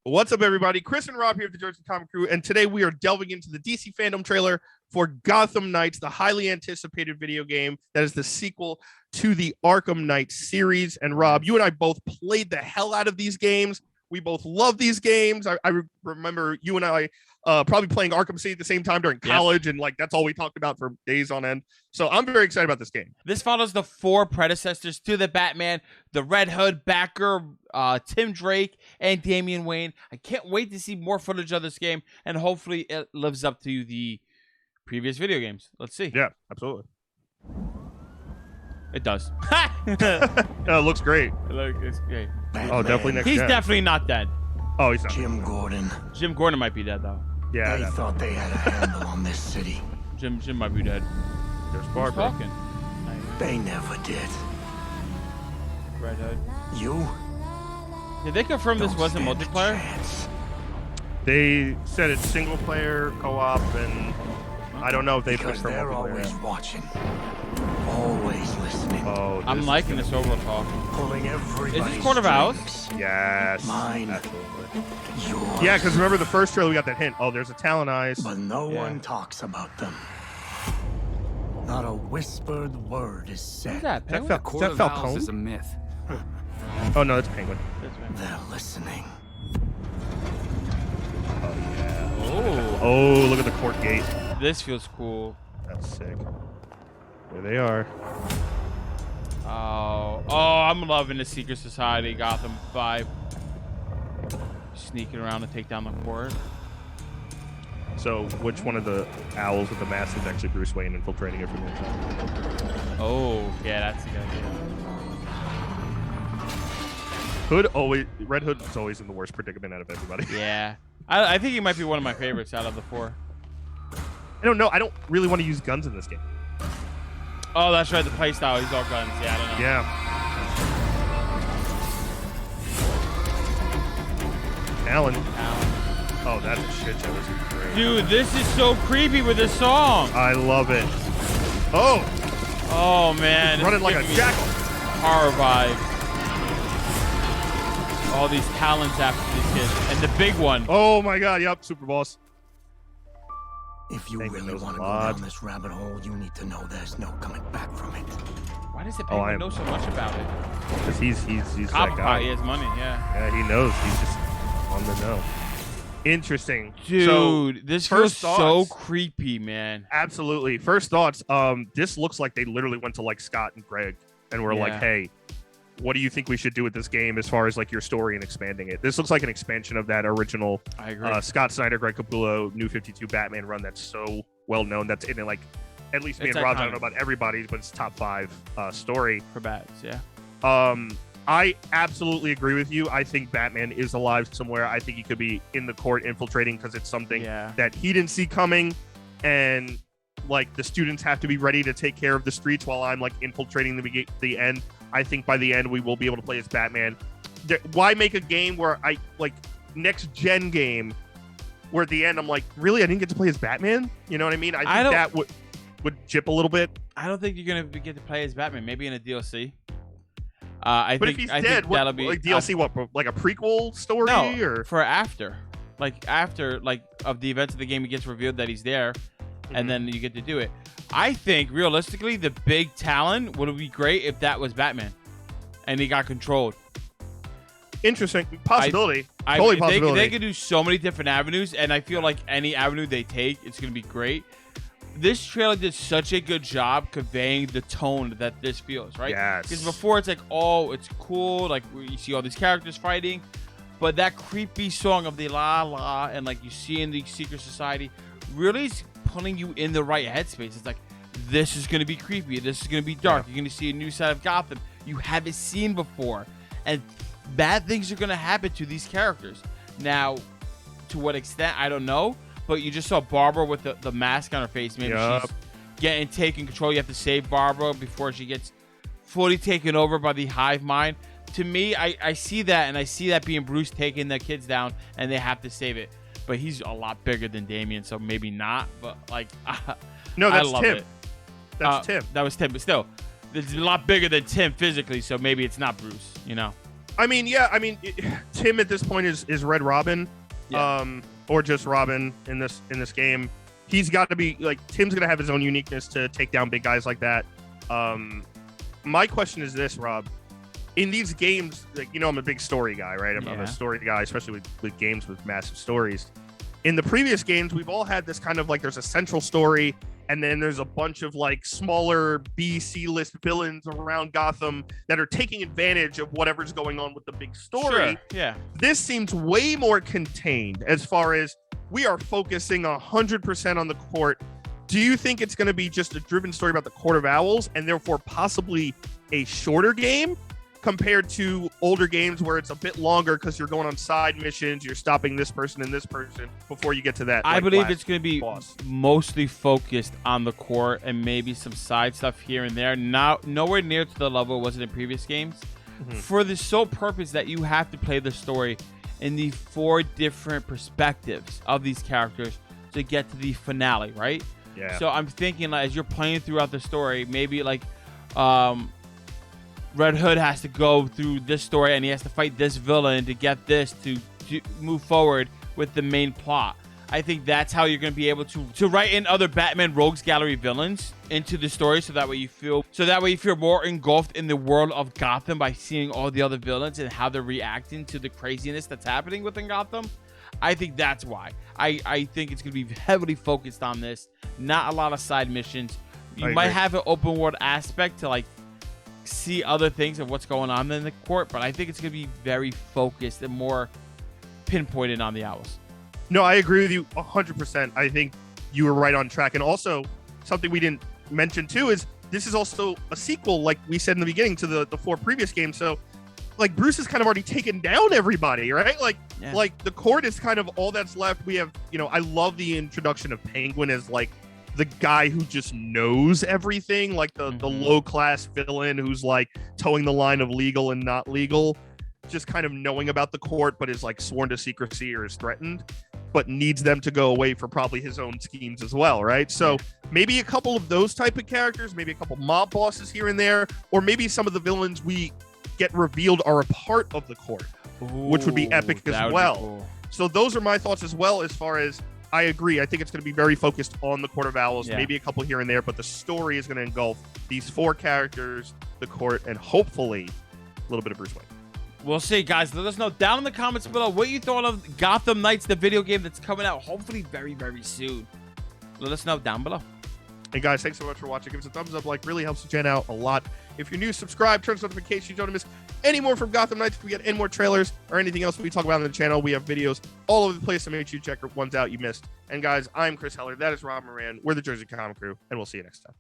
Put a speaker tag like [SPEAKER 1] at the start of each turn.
[SPEAKER 1] What's up, everybody? Chris and Rob here at the Georgia Comic Crew, and today we are delving into the DC fandom trailer for Gotham Knights, the highly anticipated video game that is the sequel to the Arkham Knights series. And Rob, you and I both played the hell out of these games. We both love these games. I remember you and I probably playing Arkham City at the same time during college, and like that's all we talked about for days on end. So I'm very excited about this game.
[SPEAKER 2] This follows the 4 predecessors to the Batman, the Red Hood, Batgirl, Tim Drake, and Damian Wayne. I can't wait to see more footage of this game, and hopefully it lives up to the previous video games. Let's see.
[SPEAKER 1] Yeah, absolutely.
[SPEAKER 2] It does.
[SPEAKER 1] It looks great.
[SPEAKER 2] It's great.
[SPEAKER 1] Oh, definitely next
[SPEAKER 2] He's
[SPEAKER 1] gen.
[SPEAKER 2] definitely not dead.
[SPEAKER 1] Oh, he's not.
[SPEAKER 3] Jim Gordon.
[SPEAKER 2] Jim Gordon might be dead, though.
[SPEAKER 1] Yeah.
[SPEAKER 3] They thought they had a handle on this city.
[SPEAKER 2] Jim might be dead.
[SPEAKER 1] There's
[SPEAKER 2] Who's
[SPEAKER 1] Barbara.
[SPEAKER 2] talking?
[SPEAKER 3] They never did.
[SPEAKER 2] Red Hood.
[SPEAKER 3] You?
[SPEAKER 2] Did they confirm this
[SPEAKER 3] don't
[SPEAKER 2] wasn't
[SPEAKER 3] stand a
[SPEAKER 2] multiplayer?
[SPEAKER 3] chance.
[SPEAKER 1] They said it's single player, co-op, and I don't know if they
[SPEAKER 3] Because
[SPEAKER 1] pushed for
[SPEAKER 3] they're
[SPEAKER 1] multiplayer.
[SPEAKER 3] always watching. Always listening.
[SPEAKER 1] Oh,
[SPEAKER 2] I'm liking this overall talk.
[SPEAKER 3] Pulling everybody's
[SPEAKER 2] Is this Court of Owls?
[SPEAKER 3] strings.
[SPEAKER 1] yes.
[SPEAKER 3] Mine.
[SPEAKER 1] Absolutely.
[SPEAKER 3] Yours.
[SPEAKER 1] Yeah, because remember the first trailer we got that hint. Oh, there's a Talon Eyes.
[SPEAKER 3] But no
[SPEAKER 2] Yeah.
[SPEAKER 3] one talks about them. Not a whispered word is said.
[SPEAKER 2] Who's that?
[SPEAKER 1] Is that,
[SPEAKER 2] Penguin?
[SPEAKER 1] Is that Falcone?
[SPEAKER 4] is a myth.
[SPEAKER 1] Oh no, that's Penguin.
[SPEAKER 2] This way.
[SPEAKER 3] They're listening.
[SPEAKER 2] Oh,
[SPEAKER 1] Oh, look at the court gate.
[SPEAKER 2] this feels cool.
[SPEAKER 1] That's sick. There they are.
[SPEAKER 2] Oh, I'm loving the Secret Society Gotham vibe. Sneaking around to take down the court.
[SPEAKER 1] So, which one of the owls with the mask is actually Bruce Wayne infiltrating it from the inside?
[SPEAKER 2] Oh, yeah, that's a good idea.
[SPEAKER 1] Red Hood is always in the worst predicament out of everybody.
[SPEAKER 2] Yeah, I think he might be one of my favorites out of the 4.
[SPEAKER 1] I don't know. I don't really want to use guns in this game.
[SPEAKER 2] Oh, that's right, the playstyle. He's all guns. Yeah, I don't know.
[SPEAKER 1] Yeah. Alan. Oh, that's a shit show. This is great.
[SPEAKER 2] Dude, this is so creepy with this song.
[SPEAKER 1] I love it. Oh,
[SPEAKER 2] Oh man,
[SPEAKER 1] running like a jackal.
[SPEAKER 2] Horror vibes. All these talents after these kids, and the big one.
[SPEAKER 1] Oh my God. Yep. Super boss.
[SPEAKER 3] If you
[SPEAKER 1] Penguin
[SPEAKER 3] really
[SPEAKER 1] knows a
[SPEAKER 3] want to go
[SPEAKER 1] lot.
[SPEAKER 3] down this rabbit hole, you need to know there's no coming back from it.
[SPEAKER 2] Why does the
[SPEAKER 1] Oh,
[SPEAKER 2] penguin know so much about it?
[SPEAKER 1] Because he's that
[SPEAKER 2] Cop
[SPEAKER 1] guy.
[SPEAKER 2] he has money. Yeah.
[SPEAKER 1] Yeah, he knows. He's just on the know. Interesting.
[SPEAKER 2] Dude,
[SPEAKER 1] So,
[SPEAKER 2] this feels
[SPEAKER 1] first
[SPEAKER 2] so
[SPEAKER 1] thoughts.
[SPEAKER 2] creepy, man.
[SPEAKER 1] Absolutely. First thoughts. This looks like they literally went to like Scott and Greg and were like,
[SPEAKER 2] Yeah.
[SPEAKER 1] "Hey, what do you think we should do with this game as far as like your story and expanding it?" This looks like an expansion of that original
[SPEAKER 2] I agree.
[SPEAKER 1] Scott Snyder, Greg Capullo, New 52 Batman run that's so well known. That's in it, like at least me
[SPEAKER 2] It's
[SPEAKER 1] and Rob. I don't
[SPEAKER 2] iconic.
[SPEAKER 1] know about everybody, but it's top 5 story.
[SPEAKER 2] For bats, yeah.
[SPEAKER 1] I absolutely agree with you. I think Batman is alive somewhere. I think he could be in the court infiltrating because it's something
[SPEAKER 2] Yeah.
[SPEAKER 1] that he didn't see coming, and like the students have to be ready to take care of the streets while I'm like infiltrating the end. I think by the end we will be able to play as Batman. Why make a game where I like next gen game where at the end I'm like, really, I didn't get to play as Batman? You know what I mean? I think that would chip a little bit.
[SPEAKER 2] I don't think you're gonna get to play as Batman. Maybe in a DLC.
[SPEAKER 1] But if he's dead,
[SPEAKER 2] think
[SPEAKER 1] what,
[SPEAKER 2] that'll be
[SPEAKER 1] like DLC, what, like a prequel story
[SPEAKER 2] No,
[SPEAKER 1] or?
[SPEAKER 2] for after of the events of the game, it gets revealed that he's there, and then you get to do it. I think realistically, the big talent would be great if that was Batman, and he got controlled.
[SPEAKER 1] Interesting possibility.
[SPEAKER 2] I
[SPEAKER 1] Totally
[SPEAKER 2] they
[SPEAKER 1] possibility.
[SPEAKER 2] could do so many different avenues, and I feel like any avenue they take, it's gonna be great. This trailer did such a good job conveying the tone that this feels, right?
[SPEAKER 1] Yes.
[SPEAKER 2] Because before it's like, oh, it's cool, like you see all these characters fighting, but that creepy song of the la la and like you see in the Secret Society really is putting you in the right headspace. It's like, this is gonna be creepy, this is gonna be dark.
[SPEAKER 1] Yeah.
[SPEAKER 2] You're gonna see a new side of Gotham you haven't seen before, and bad things are gonna happen to these characters. Now, to what extent, I don't know. But you just saw Barbara with the mask on her face. Maybe she's getting taken control. You have to save Barbara before she gets fully taken over by the hive mind. To me, I see that, and I see that being Bruce taking the kids down, and they have to save it. But he's a lot bigger than Damian, so maybe not. But like,
[SPEAKER 1] No, that's
[SPEAKER 2] I love
[SPEAKER 1] Tim.
[SPEAKER 2] it.
[SPEAKER 1] That's Tim.
[SPEAKER 2] That was Tim, but still, it's a lot bigger than Tim physically, so maybe it's not Bruce. You know.
[SPEAKER 1] I mean, yeah. I mean, Tim at this point is Red Robin, or just Robin in this game. He's got to be like Tim's gonna have his own uniqueness to take down big guys like that. My question is this, Rob. In these games, like I'm a big story guy, right? I'm a story guy, especially with games with massive stories. In the previous games, we've all had this kind of like there's a central story, and then there's a bunch of like smaller B, C list villains around Gotham that are taking advantage of whatever's going on with the big story.
[SPEAKER 2] Sure. Yeah.
[SPEAKER 1] This seems way more contained as far as we are focusing 100% on the court. Do you think it's going to be just a driven story about the Court of Owls and therefore possibly a shorter game compared to older games where it's a bit longer because you're going on side missions, you're stopping this person and this person before you get to that?
[SPEAKER 2] I believe it's going to be
[SPEAKER 1] boss.
[SPEAKER 2] Mostly focused on the court and maybe some side stuff here and there. Nowhere near to the level it was in previous games. For the sole purpose that you have to play the story in the 4 different perspectives of these characters to get to the finale, right?
[SPEAKER 1] Yeah.
[SPEAKER 2] So I'm thinking like, as you're playing throughout the story, maybe like Red Hood has to go through this story and he has to fight this villain to get this to move forward with the main plot. I think that's how you're going to be able to write in other Batman Rogues Gallery villains into the story, so that way you feel more engulfed in the world of Gotham by seeing all the other villains and how they're reacting to the craziness that's happening within Gotham. I think that's why. I think it's going to be heavily focused on this. Not a lot of side missions. You might have an open world aspect to like see other things of what's going on in the court, but I think it's going to be very focused and more pinpointed on the Owls.
[SPEAKER 1] No, I agree with you 100%. I think you were right on track. And also, something we didn't mention too is this is also a sequel, like we said in the beginning, to the 4 previous games. So, like, Bruce has kind of already taken down everybody, right? Like the court is kind of all that's left. We have, I love the introduction of Penguin as like the guy who just knows everything, like the low class villain who's like towing the line of legal and not legal, just kind of knowing about the court, but is like sworn to secrecy or is threatened, but needs them to go away for probably his own schemes as well, right? So maybe a couple of those type of characters, maybe a couple mob bosses here and there, or maybe some of the villains we get revealed are a part of the court, which would be epic as well. Cool. So those are my thoughts as well. As far as I agree, I think it's going to be very focused on the Court of Owls, maybe a couple here and there, but the story is going to engulf these 4 characters, the court, and hopefully a little bit of Bruce Wayne.
[SPEAKER 2] We'll see, guys. Let us know down in the comments below what you thought of Gotham Knights, the video game that's coming out hopefully very, very soon. Let us know down below.
[SPEAKER 1] And guys, thanks so much for watching. Give us a thumbs up, really helps the channel out a lot. If you're new, subscribe, turn on notifications. You don't miss any more from Gotham Knights. If we get any more trailers or anything else we talk about on the channel, we have videos all over the place, so make sure you check ones out you missed. And guys, I'm Chris Heller. That is Rob Moran. We're the Jersey Comic Crew, and we'll see you next time.